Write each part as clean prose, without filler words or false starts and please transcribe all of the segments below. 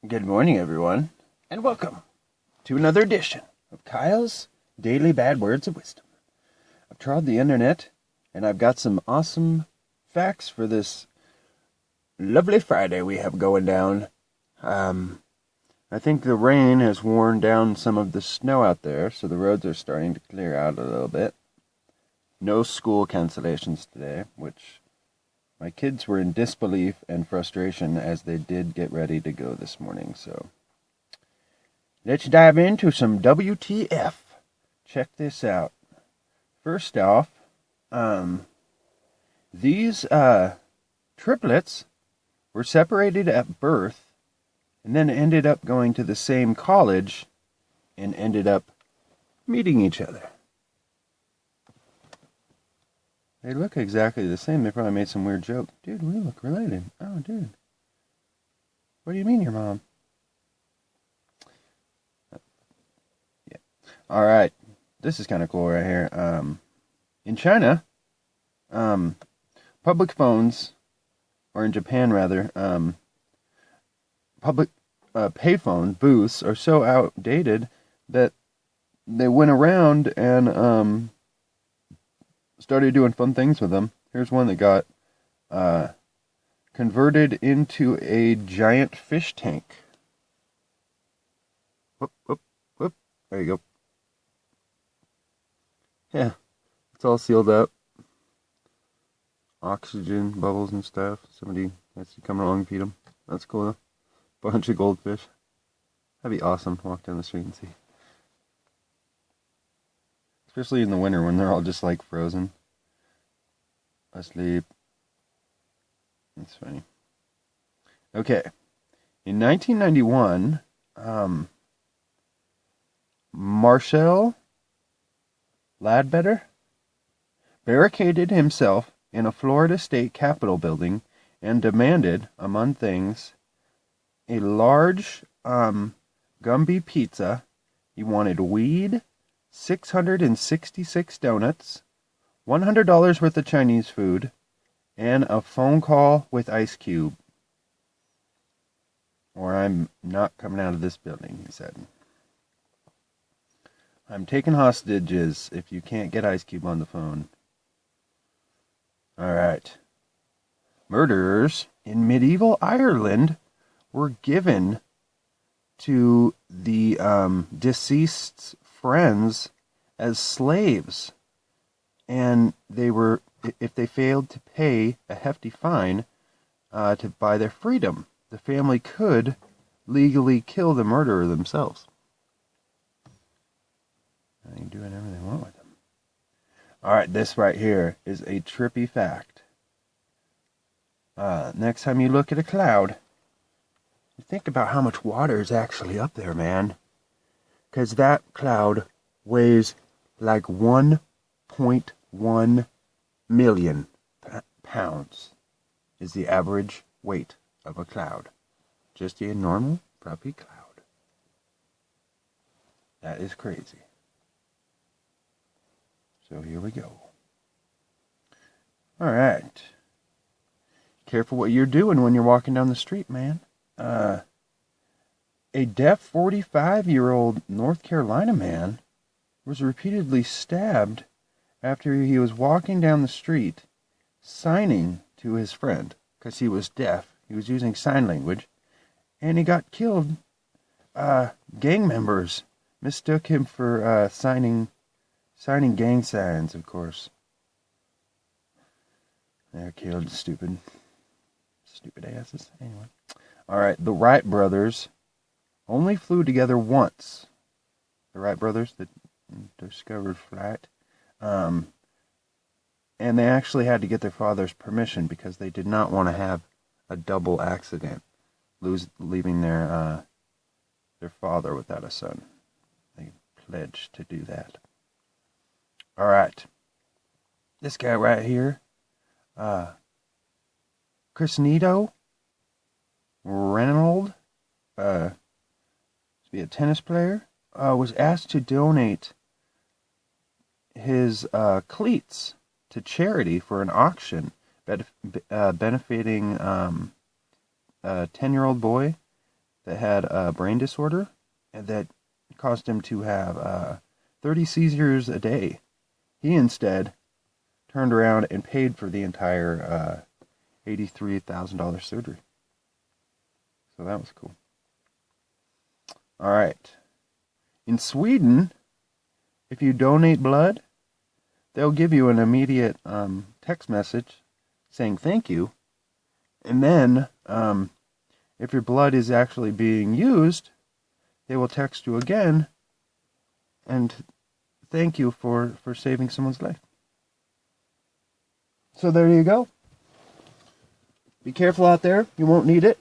Good morning, everyone, and welcome to another edition of Kyle's Daily Bad Words of Wisdom. I've trawled the internet, and I've got some awesome facts for this lovely Friday we have going down. I think the rain has worn down some of the snow out there, so the roads are starting to clear out a little bit. No school cancellations today, which my kids were in disbelief and frustration as they did get ready to go this morning, so let's dive into some WTF. Check this out. First off, these triplets were separated at birth and then ended up going to the same college and ended up meeting each other. They look exactly the same. They probably made some weird joke. Dude, we look related. Oh, dude. What do you mean, your mom? Yeah. All right. This is kind of cool right here. In China, public phones, or in Japan rather, public payphone booths are so outdated that they went around and started doing fun things with them. Here's one that got converted into a giant fish tank. Whoop, whoop, whoop. There you go. Yeah, it's all sealed up. Oxygen bubbles and stuff. Somebody has to come along and feed them. That's cool. Bunch of goldfish. That'd be awesome. Walk down the street and see. Especially in the winter when they're all just like frozen. Asleep. That's funny. Okay. In 1991, Marshall Ladbetter barricaded himself in a Florida state capitol building and demanded, among things, a large Gumby pizza. He wanted weed, 666 donuts, $100 worth of Chinese food, and a phone call with Ice Cube. Or I'm not coming out of this building, he said. I'm taking hostages if you can't get Ice Cube on the phone. Alright. Murderers in medieval Ireland were given to the deceased's friends as slaves, and they were, if they failed to pay a hefty fine to buy their freedom, the family could legally kill the murderer themselves. They can do whatever they want with them. Alright, this right here is a trippy fact. Next time you look at a cloud, think about how much water is actually up there, man. Because that cloud weighs like 1.1 million pounds is the average weight of a cloud. Just a normal, puppy cloud. That is crazy. So here we go. Alright. Careful what you're doing when you're walking down the street, man. A deaf 45-year-old North Carolina man was repeatedly stabbed after he was walking down the street signing to his friend because he was deaf. He was using sign language, and he got killed. Gang members mistook him for signing gang signs, of course. They're killed, stupid asses. Anyway. Alright, the Wright brothers only flew together once. The Wright brothers that discovered flight. And they actually had to get their father's permission because they did not want to have a double accident, leaving their father without a son. They pledged to do that. Alright. This guy right here, Cristiano Ronaldo, to be a tennis player, was asked to donate his cleats to charity for an auction benefiting a 10-year-old boy that had a brain disorder and that caused him to have 30 seizures a day. He instead turned around and paid for the entire $83,000 surgery. So that was cool. All right. In Sweden, if you donate blood, they'll give you an immediate text message saying thank you. And then, if your blood is actually being used, they will text you again and thank you for saving someone's life. So there you go. Be careful out there. You won't need it.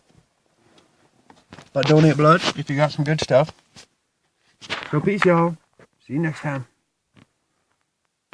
But donate blood if you got some good stuff. So peace, y'all. See you next time.